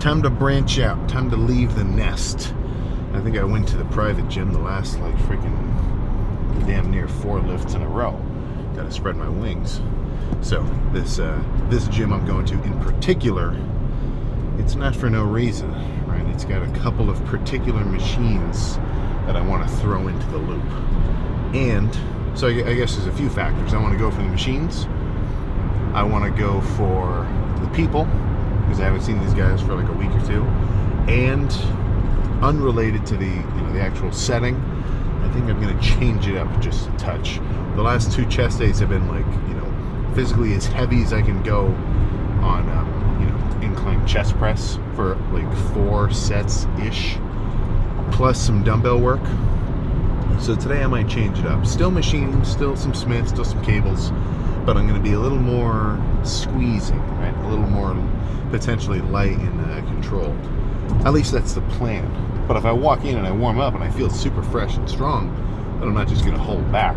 time to branch out. Time to leave the nest. I think I went to the private gym the last like freaking damn near 4 lifts in a row. Gotta spread my wings. So this gym I'm going to in particular, it's not for no reason, right? It's got a couple of particular machines that I want to throw into the loop. And so I guess there's a few factors. I want to go for the machines. I want to go for the people, because I haven't seen these guys for like a week or two. And unrelated to the actual setting, I think I'm going to change it up just a touch. The last 2 chest days have been like, physically as heavy as I can go on, incline chest press for like 4 sets-ish, plus some dumbbell work. So today I might change it up. Still machine, still some Smiths, still some cables, but I'm going to be a little more squeezing, right? A little more potentially light and controlled. At least that's the plan. But if I walk in and I warm up and I feel super fresh and strong, then I'm not just going to hold back,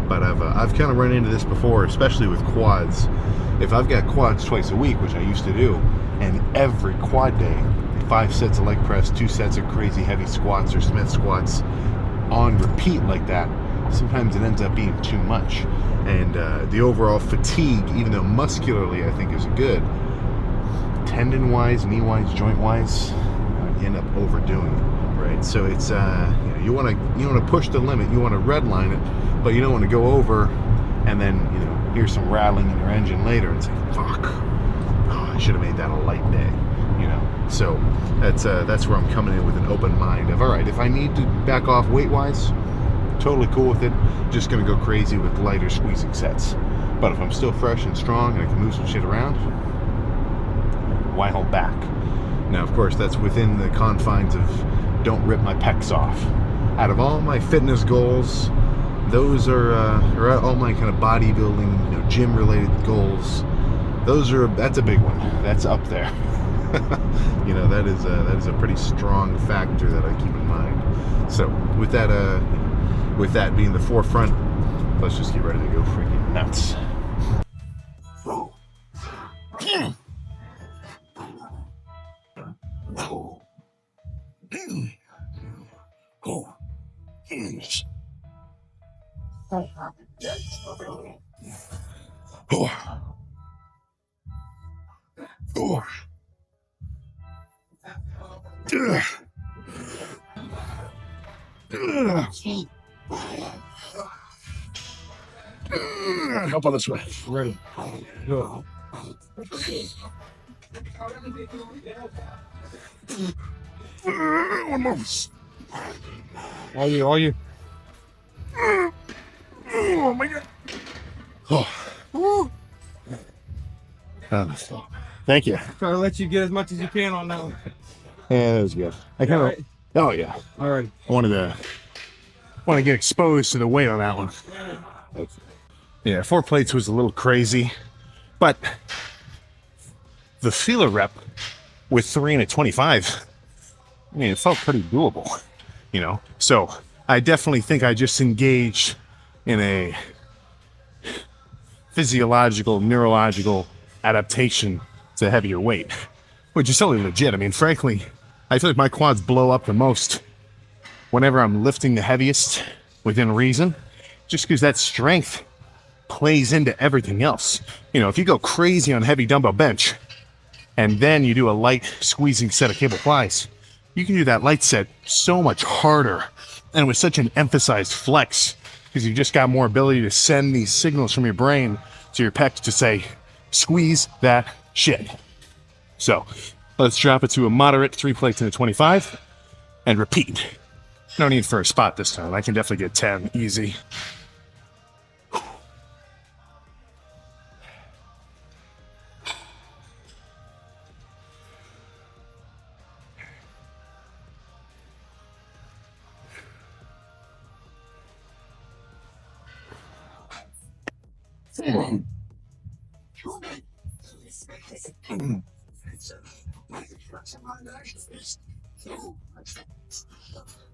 But I've kind of run into this before, especially with quads. If I've got quads twice a week, which I used to do, and every quad day, 5 sets of leg press, 2 sets of crazy heavy squats or Smith squats on repeat like that, sometimes it ends up being too much. And the overall fatigue, even though muscularly I think is good, tendon-wise, knee-wise, joint-wise, you end up overdoing it, right? So it's you want to push the limit, you want to redline it, but you don't want to go over and then hear some rattling in your engine later and say, fuck, oh, I should have made that a light day, So that's where I'm coming in with an open mind of, all right, if I need to back off weight-wise, totally cool with it. Just gonna go crazy with lighter squeezing sets. But if I'm still fresh and strong and I can move some shit around, why hold back? Now, of course, that's within the confines of don't rip my pecs off. Out of all my fitness goals, those are all my kind of bodybuilding, gym-related goals. That's a big one. That's up there. That is a pretty strong factor that I keep in mind. So with that being the forefront, let's just get ready to go freaking nuts. Help on this way. Ready. Go. One more. All you. Oh my god. Thank you. Try to let you get as much as you can on that one. Yeah, that was good. I kind of. Right? Oh yeah. All right. I wanted to get exposed to the weight on that one. Yeah, 4 plates was a little crazy, but the feeler rep with 3 and a 25, it felt pretty doable, So I definitely think I just engaged in a physiological, neurological adaptation to heavier weight, which is totally legit. I mean, frankly, I feel like my quads blow up the most whenever I'm lifting the heaviest within reason, just because that strength plays into everything else. If you go crazy on heavy dumbbell bench and then you do a light squeezing set of cable flies, you can do that light set so much harder and with such an emphasized flex, because you've just got more ability to send these signals from your brain to your pecs to say, squeeze that shit. So let's drop it to a moderate 3 plates in a 25 and repeat. No need for a spot this time. I can definitely get 10 easy.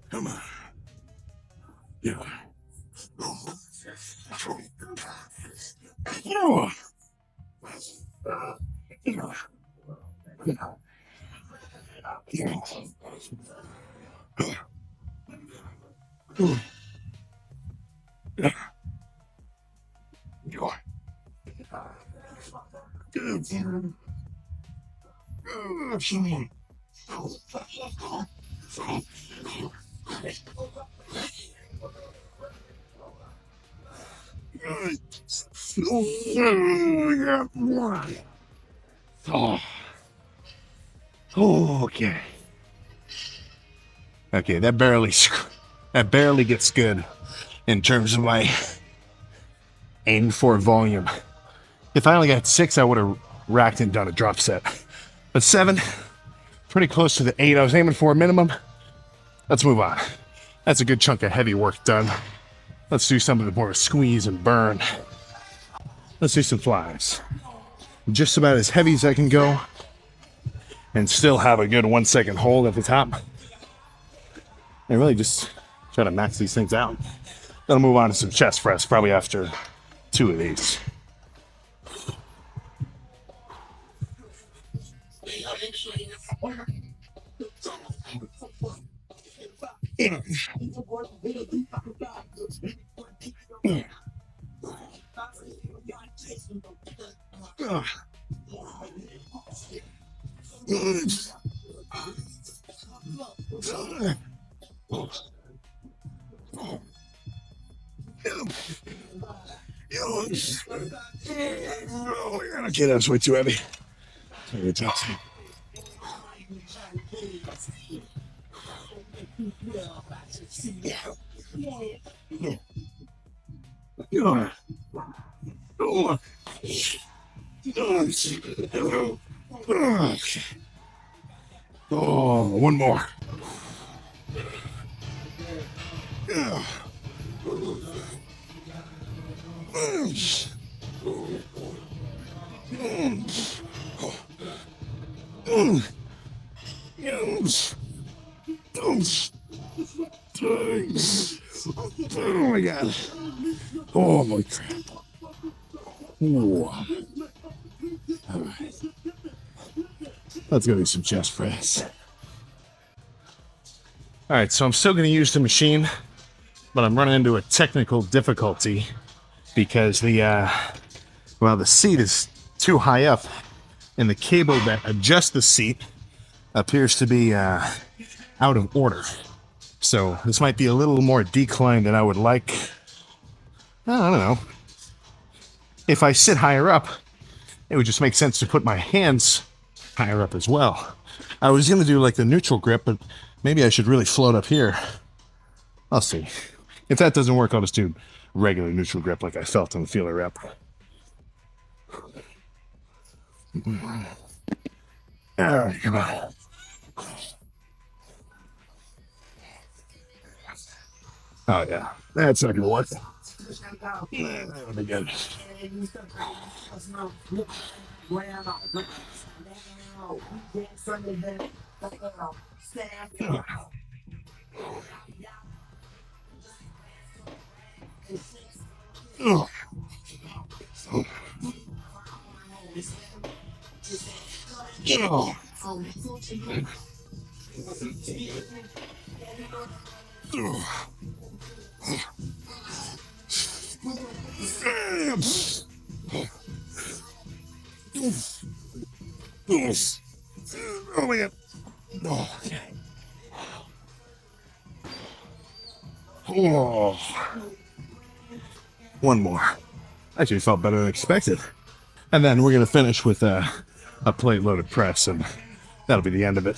Come on. Yeah. Oh, okay. Okay, that barely gets good in terms of my aim for volume. If I only got 6, I would have racked and done a drop set. But 7, pretty close to the 8 I was aiming for minimum. Let's move on. That's a good chunk of heavy work done. Let's do something more squeeze and burn. Let's do some flies. Just about as heavy as I can go and still have a good 1 second hold at the top. And really just try to max these things out. Then I'll move on to some chest press probably after 2 of these. Okay, that's way too heavy. Oh, one more. Oh my god. Oh my crap. Ooh. All right. Let's go do some chest press. All right, so I'm still going to use the machine, but I'm running into a technical difficulty because the seat is too high up, and the cable that adjusts the seat appears to be out of order. So this might be a little more declined than I would like. I don't know. If I sit higher up, it would just make sense to put my hands higher up as well. I was going to do like the neutral grip, but maybe I should really float up here. I'll see. If that doesn't work, I'll just do regular neutral grip like I felt on the feeler rep. All right, come on. Oh yeah, that's not gonna work. That'll be good. Oh my god. Oh, okay. Oh. One more. Actually felt better than expected. And then we're going to finish with a plate loaded press, and that'll be the end of it.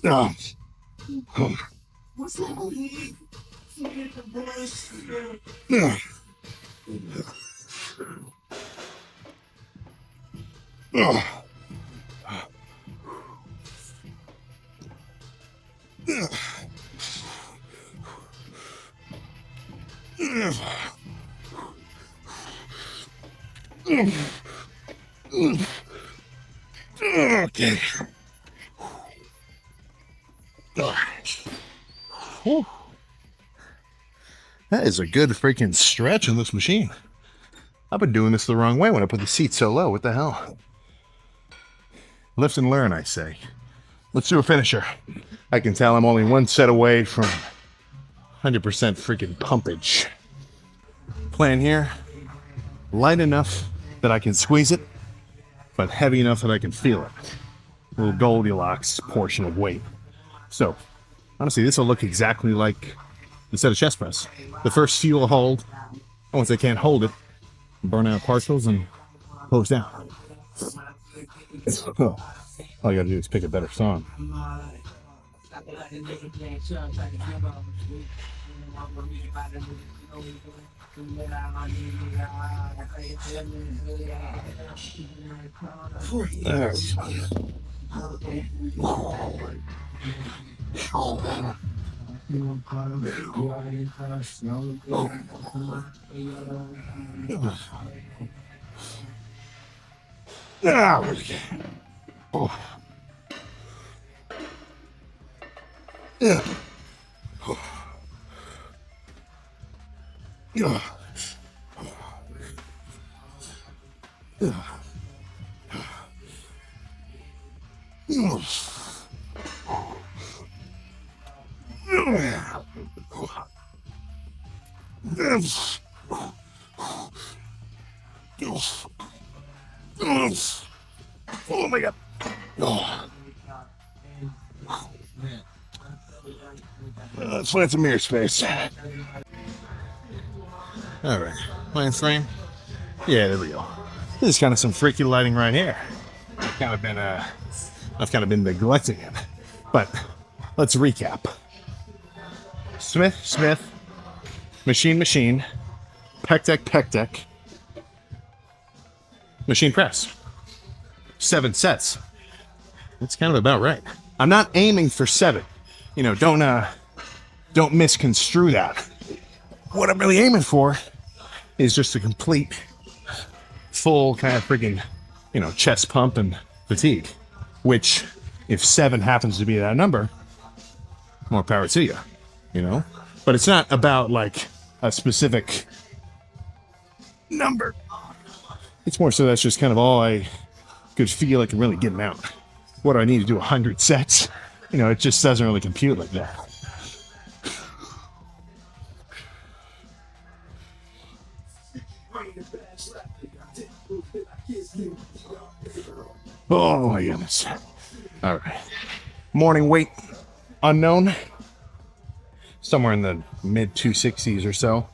Oh. Oh. Oh. Okay. Whew. That is a good freaking stretch in this machine. I've been doing this the wrong way when I put the seat so low. What the hell? Lift and learn, I say. Let's do a finisher. I can tell I'm only one set away from 100% freaking pumpage. Plan here, light enough that I can squeeze it, but heavy enough that I can feel it. A little Goldilocks portion of weight. So, honestly, this will look exactly like the set of chest press. The first few will hold, and once they can't hold it, burn out partials and close down. All you gotta do is pick a better song. Oh my god. Let's find some mirror space. Alright, line frame. Yeah, there we go. This is kind of some freaky lighting right here. I've kind of been neglecting it. But let's recap. Smith, machine, pec deck, machine press. 7 sets. That's kind of about right. I'm not aiming for 7. You know, don't misconstrue that. What I'm really aiming for is just a complete, full kind of friggin', you know, chest pump and fatigue. Which, if 7 happens to be that number, more power to you, you know? But it's not about, like, a specific number. It's more so that's just kind of all I could feel like I'm really getting out. What do I need to do, 100 sets? You know, it just doesn't really compute like that. Oh my goodness. All right. Morning weight unknown. Somewhere in the mid 260s or so.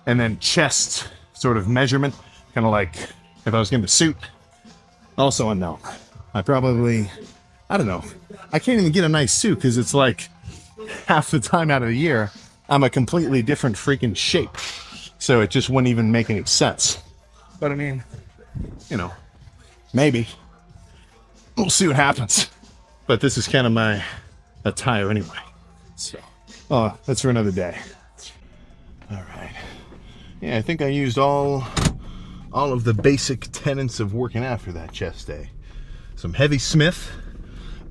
And then chest sort of measurement. Kind of like if I was getting a suit. Also unknown. I don't know. I can't even get a nice suit because it's like half the time out of the year, I'm a completely different freaking shape. So it just wouldn't even make any sense. But I mean, you know, maybe. We'll see what happens. But this is kind of my attire anyway. So, that's for another day. All right. Yeah, I think I used all of the basic tenets of working out for that chest day. Some heavy Smith,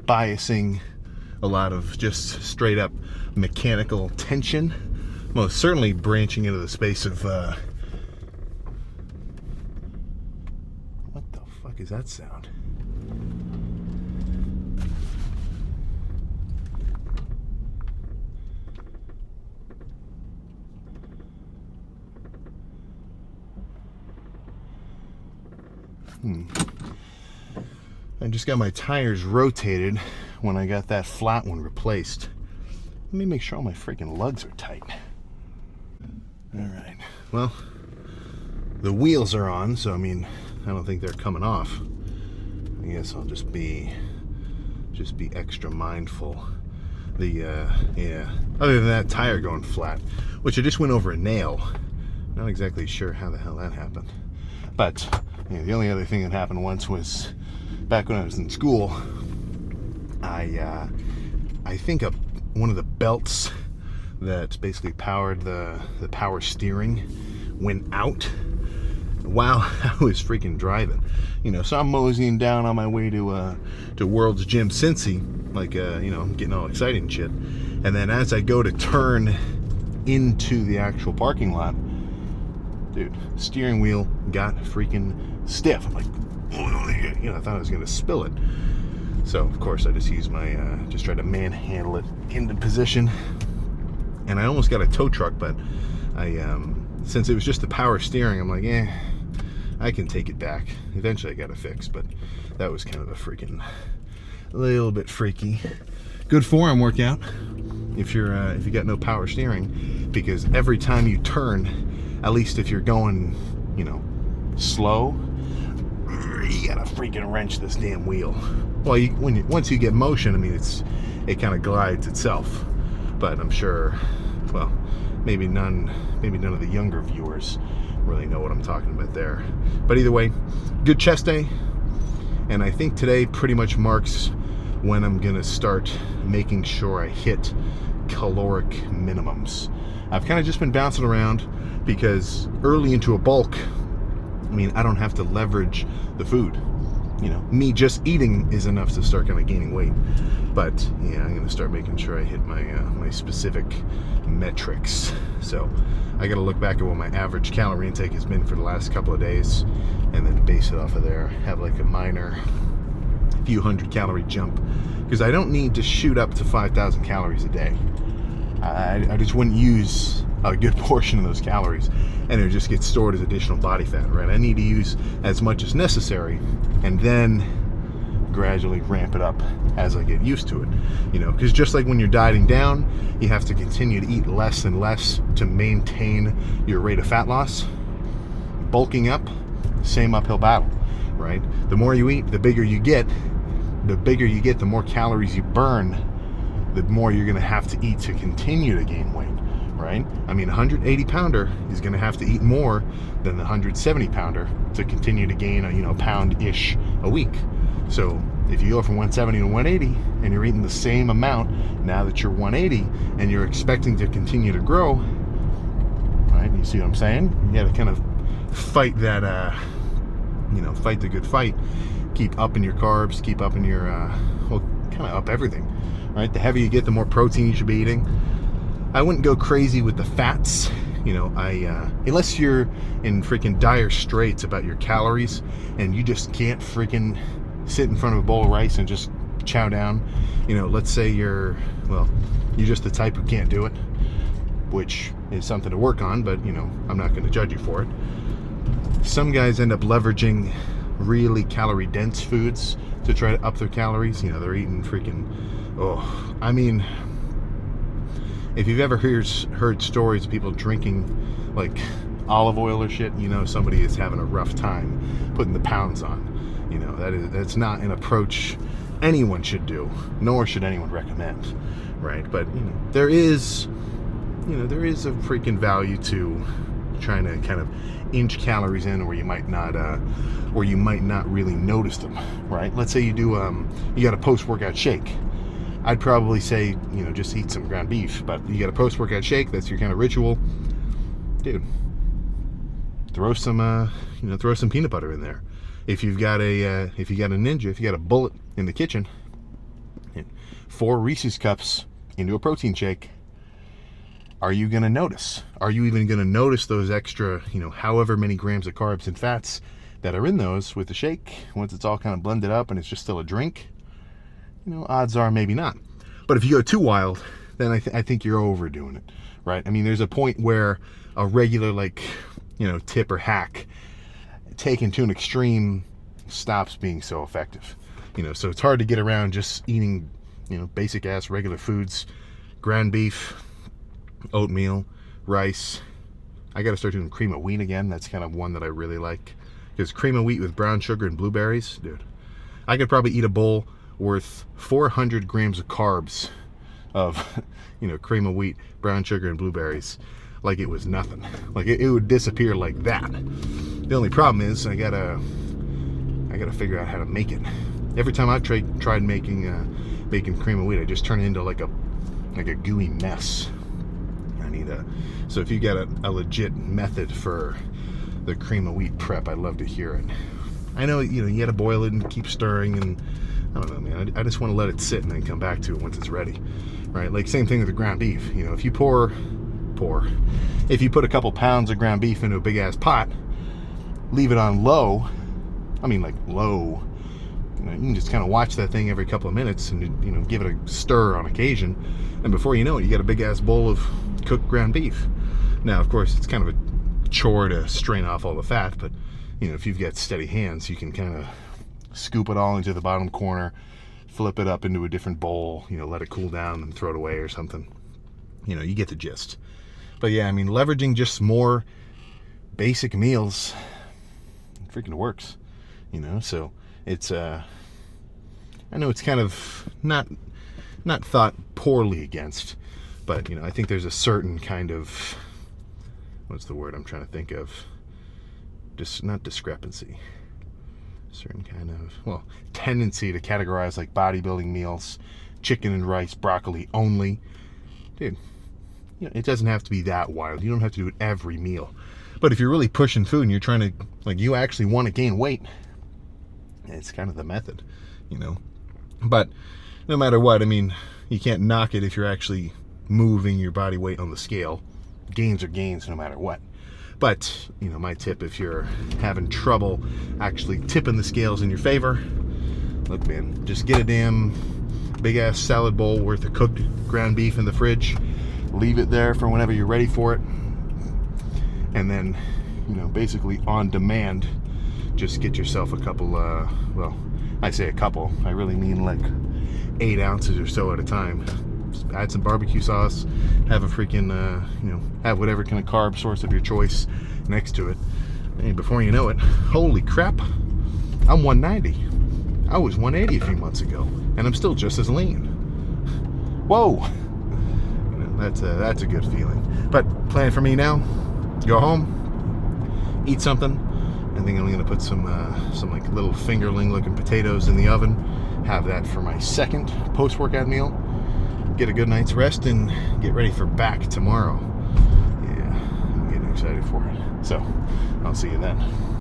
biasing a lot of just straight up mechanical tension. Most certainly branching into the space of, what the fuck is that sound? I just got my tires rotated when I got that flat one replaced. Let me make sure all my freaking lugs are tight. Alright, well, the wheels are on, so I mean, I don't think they're coming off. I guess I'll just be extra mindful. Yeah, other than that tire going flat, which I just went over a nail. Not exactly sure how the hell that happened. But you know, the only other thing that happened once was back when I was in school. I think one of the belts that basically powered the power steering went out while I was freaking driving. You know, so I'm moseying down on my way to World's Gym Cincy, like you know, getting all excited and shit. And then as I go to turn into the actual parking lot, dude, steering wheel got freaking stiff. I'm like, you know, I thought I was going to spill it. So, of course, I just used my, just tried to manhandle it into position. And I almost got a tow truck, but since it was just the power steering, I'm like, I can take it back. Eventually I got it fixed, but that was kind of a little bit freaky. Good forearm workout if you got no power steering, because every time you turn, at least if you're going, you know, slow, you gotta freaking wrench this damn wheel. Well, once you get motion, I mean, it kind of glides itself. But I'm sure, well, maybe none of the younger viewers really know what I'm talking about there. But either way, good chest day, and I think today pretty much marks when I'm gonna start making sure I hit caloric minimums. I've kind of just been bouncing around because early into a bulk, I mean, I don't have to leverage the food. You know, me just eating is enough to start kind of gaining weight. But yeah, I'm gonna start making sure I hit my my specific metrics. So I gotta look back at what my average calorie intake has been for the last couple of days, and then base it off of there. Have like a minor few hundred calorie jump, because I don't need to shoot up to 5,000 calories a day. I just wouldn't use a good portion of those calories, and it just gets stored as additional body fat, right? I need to use as much as necessary, and then gradually ramp it up as I get used to it, you know, because just like when you're dieting down, you have to continue to eat less and less to maintain your rate of fat loss. Bulking up, same uphill battle, right? The more you eat, the bigger you get. The bigger you get, the more calories you burn, the more you're going to have to eat to continue to gain weight, right? I mean, a 180 pounder is going to have to eat more than the 170 pounder to continue to gain a pound-ish a week. So if you go from 170 to 180 and you're eating the same amount now that you're 180 and you're expecting to continue to grow, right? You see what I'm saying? You got to kind of fight that, fight the good fight. Keep upping your carbs, keep upping your, kind of up everything, right? The heavier you get, the more protein you should be eating. I wouldn't go crazy with the fats, unless you're in freaking dire straits about your calories and you just can't freaking sit in front of a bowl of rice and just chow down. Let's say you're just the type who can't do it, which is something to work on, but I'm not going to judge you for it. Some guys end up leveraging really calorie dense foods to try to up their calories. They're eating freaking, if you've ever heard stories of people drinking like olive oil or shit, somebody is having a rough time putting the pounds on. That's not an approach anyone should do, nor should anyone recommend, right? But there is a freaking value to trying to kind of inch calories in where you might not really notice them, right? Let's say you do you got a post-workout shake. I'd probably say just eat some ground beef, but you got a post-workout shake, that's your kind of ritual, dude. Throw some peanut butter in there. If you got a Ninja, if you got a bullet in the kitchen, 4 Reese's cups into a protein shake, are you going to notice? Are you even going to notice those extra, however many grams of carbs and fats that are in those with the shake once it's all kind of blended up and it's just still a drink? Odds are maybe not. But if you go too wild, then I think you're overdoing it, right? I mean, there's a point where a regular tip or hack taken to an extreme stops being so effective. So it's hard to get around just eating, basic ass regular foods, ground beef, oatmeal, rice. I got to start doing cream of wheat again. That's kind of one that I really like, because cream of wheat with brown sugar and blueberries, dude, I could probably eat a bowl worth 400 grams of carbs of cream of wheat, brown sugar, and blueberries like it was nothing. Like it would disappear like that. The only problem is I gotta figure out how to make it. Every time I've tried making cream of wheat, I just turn it into like a gooey mess. So if you got a legit method for the cream of wheat prep, I'd love to hear it. I know you got to boil it and keep stirring, and I don't know, man. I just want to let it sit and then come back to it once it's ready, right? Like same thing with the ground beef. If you if you put a couple pounds of ground beef into a big ass pot, leave it on low, I mean, like low. You can just kind of watch that thing every couple of minutes and, give it a stir on occasion. And before you know it, you got a big ass bowl of cooked ground beef. Now, of course, it's kind of a chore to strain off all the fat, but, if you've got steady hands, you can kind of scoop it all into the bottom corner, flip it up into a different bowl, let it cool down and throw it away or something. You get the gist. But yeah, I mean, leveraging just more basic meals, it freaking works, so it's, I know it's kind of not thought poorly against, but, I think there's a certain kind of, what's the word I'm trying to think of? Not discrepancy. Certain kind of, tendency to categorize like bodybuilding meals, chicken and rice, broccoli only. Dude, it doesn't have to be that wild. You don't have to do it every meal. But if you're really pushing food and you're trying to, you actually want to gain weight, it's kind of the method, But no matter what, I mean, you can't knock it if you're actually moving your body weight on the scale. Gains are gains no matter what. But, my tip, if you're having trouble actually tipping the scales in your favor, look, man, just get a damn big-ass salad bowl worth of cooked ground beef in the fridge. Leave it there for whenever you're ready for it. And then, basically on demand, just get yourself a couple, I say a couple. I really mean like 8 ounces or so at a time. Just add some barbecue sauce, have a freaking, have whatever kind of carb source of your choice next to it. And before you know it, holy crap, I'm 190. I was 180 a few months ago, and I'm still just as lean. Whoa, that's a good feeling. But plan for me now: go home, eat something. I think I'm gonna put some like little fingerling looking potatoes in the oven. Have that for my second post-workout meal. Get a good night's rest and get ready for back tomorrow. Yeah, I'm getting excited for it. So, I'll see you then.